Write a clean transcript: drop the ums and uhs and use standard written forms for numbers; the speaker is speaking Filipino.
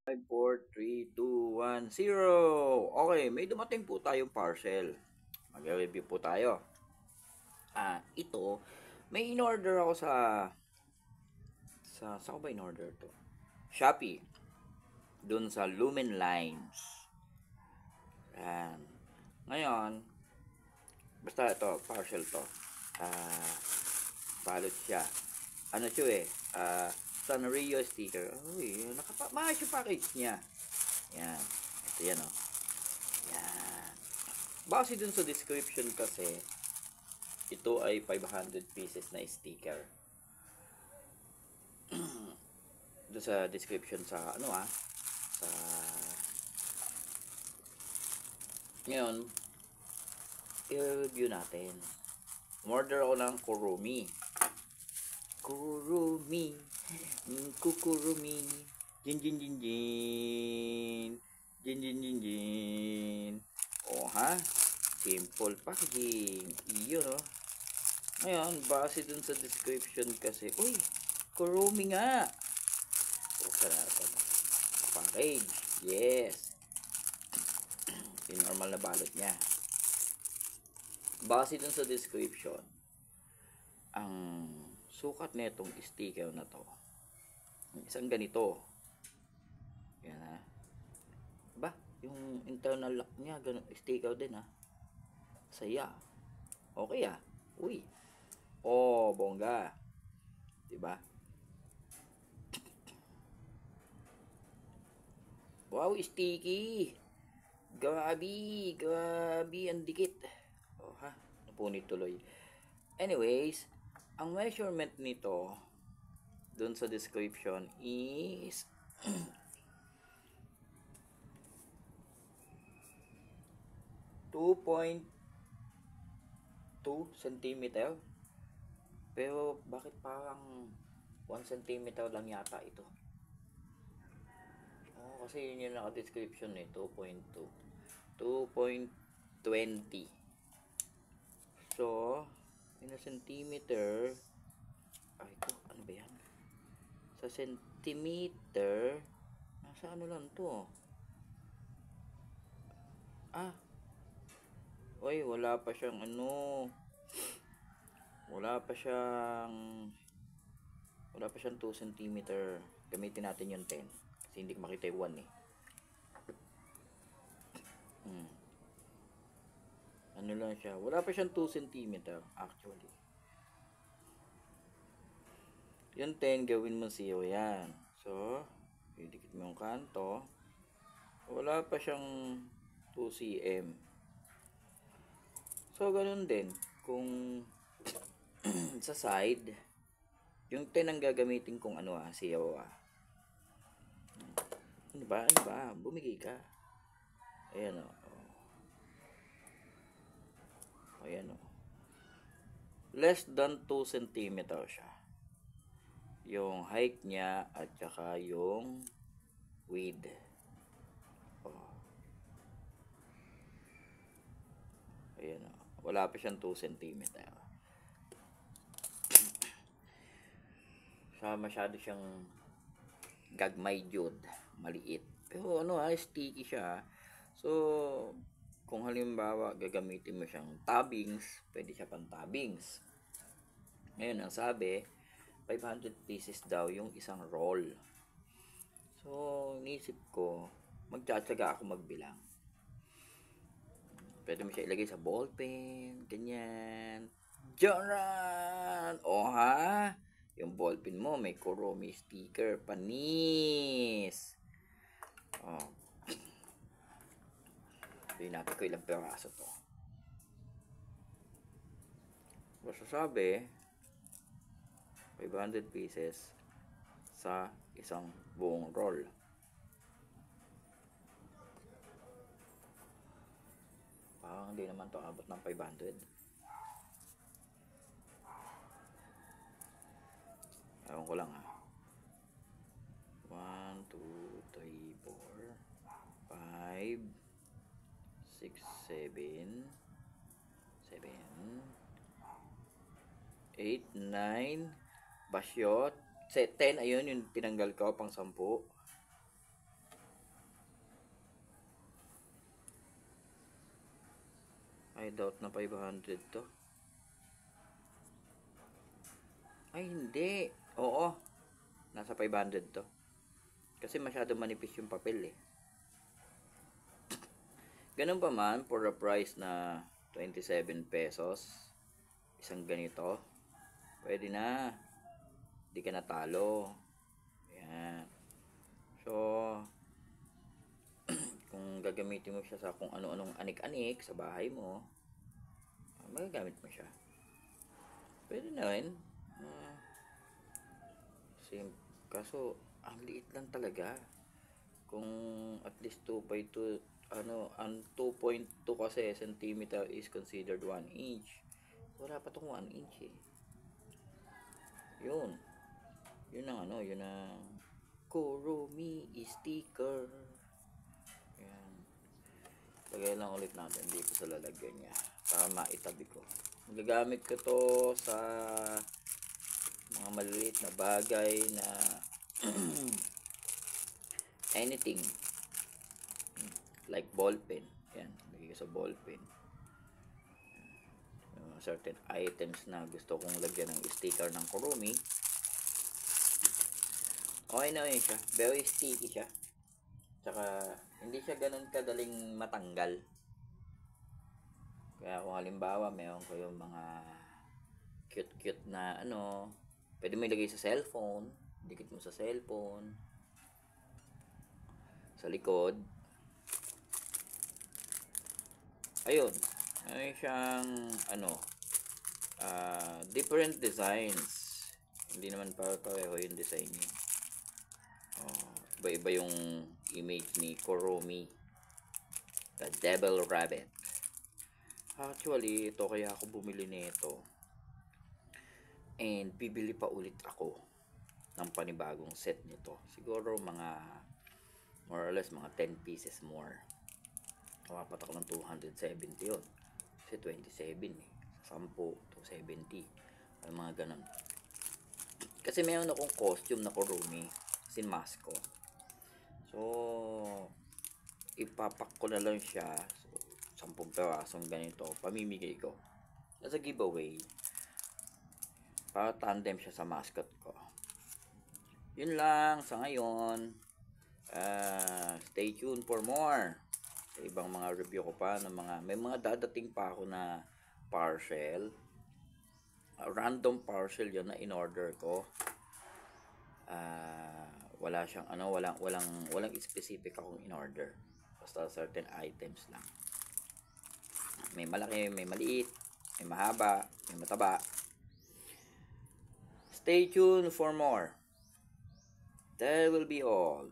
5, 4, 3, 2, 1, 0. Okay, may dumating po tayong parcel. Mag-review po tayo. Ito, may in-order ako saan ko ba in-order to? Shopee. Dun sa Lumen Lines. Yan. Ngayon, basta ito, parcel to. Ah, balot siya. Ano siya eh? Sanrio sticker. Uy, maayos yung package niya. Yan. Ito yan oh. Yan. Base dun sa description kasi, ito ay 500 pieces na sticker. Doon sa description sa sa ngayon, i-review natin. Order ako ng Kurumi. Kurumi. Kukurumi. Jin jin jin jin. Jin jin jin jin. Oh ha? Simple packaging. Iyon oh. Ngayon, base dun sa description kasi, uy, Kurumi nga. Buksan natin. Package. Yes. Yung normal na balot niya. Base dun sa description, ang sukat nitong sticker na to, isang ganito. Yan ha. Ba, yung internal lock niya, ganun, sticker din ha. Saya. Okay ah. Uy. Oh, bongga. Diba? Wow, sticky. Grabe, grabe, ang dikit. Oh ha, napunit tuloy. Anyways, ang measurement nito, dun sa description is 2.2 cm. Pero bakit parang 1 cm lang yata ito? Oh, kasi yun yung naka-description eh, 2.2. 2.20. So, in a centimeter, ito, ano ba yan? Sa centimeter, nasa ano lang to? Oy, wala pa siyang 2 centimeter. Gamitin natin yung 10 kasi hindi ko makita yung 1 eh. Ano lang siya, wala pa siyang 2 centimeter actually. Yung 10 gawin mo 0 yan. So, idikit mo yung kanto. Wala pa siyang 2 cm. So, ganun din. Kung sa side, yung 10 ang gagamitin kong 0 Ano ba? Bumigay ka. Ayan o. Ayan o. Less than 2 cm siya. Yung height niya at saka yung width. Ayan o. Wala pa siyang 2 cm. Masyado siyang gagmay jud, maliit. Pero sticky siya. So, kung halimbawa gagamitin mo siyang tabbings, pwede siya pang tabbings. Ngayon, ang sabi, 500 pieces daw yung isang roll. So, inisip ko, magtsatsaga ako magbilang. Pwede mo siya ilagay sa ballpen, ganyan. Joran! O ha? Yung ballpen mo, may Kurumi sticker, panis. Oh. Sabihin natin ko ilang peraso to. Basta sabi, 500 pieces sa isang buong roll. Parang hindi naman to abot ng 500. Ewan ko lang ha. 1, 2, 3, 4, 5, 6, 7, 8, 9, basyot. 10, ayun yung tinanggal ko pang 10. I doubt na 500 to. Ay, hindi. Oo. Nasa 500 to. Kasi masyado manipis yung papel eh. Ganun pa man, for a price na 27 pesos, isang ganito, pwede na. Di ka natalo. Ayan. So, kung gagamitin mo siya sa kung ano-anong anik-anik sa bahay mo, magagamit mo siya. Pwede na rin. Kaso, ang liit lang talaga. Kung at least 2.2, ang 2.2 kasi centimeter is considered 1 inch. Wala pa tong 1 inch eh. Yun. Yun ang Kuromi sticker. Ayan. Lagay lang ulit natin dito sa lalagyan niya para maitabi ko. Magagamit ko to sa mga maliliit na bagay na anything like ball pen. Yan, lagay ko sa ball pen. Certain items na gusto kong lagyan ng sticker ng Kuromi. Okay na yun siya. Very sticky siya. Tsaka hindi siya ganun kadaling matanggal. Kaya kung halimbawa meron ko yung mga cute na pwede mo ilagay sa cellphone, dikit mo sa cellphone, sa likod. Ayun, may siyang different designs. Hindi naman pareho yung design niya. Iba-iba yung image ni Kuromi, the Devil Rabbit. Actually, ito kaya ako bumili nito. And bibili pa ulit ako ng panibagong set nito. Siguro mga more or less mga 10 pieces more. Kawapat ako ng 270 yun. Kasi 27 eh. 10, 270. Ay mga ganun. Kasi mayroon akong costume na Kuromi. Kasi mask ko. So, ipapak ko na lang siya. So, 10 perasong ganito. Pamimigay ko. As a giveaway. Para tandem siya sa mascot ko. Yun lang sa ngayon. Stay tuned for more. Sa ibang mga review ko pa ng may mga dadating pa ako na parcel. Random parcel yun na in-order ko. Wala siyang walang specific akong in-order. Basta certain items lang. May malaki, may maliit, may mahaba, may mataba. Stay tuned for more. That will be all.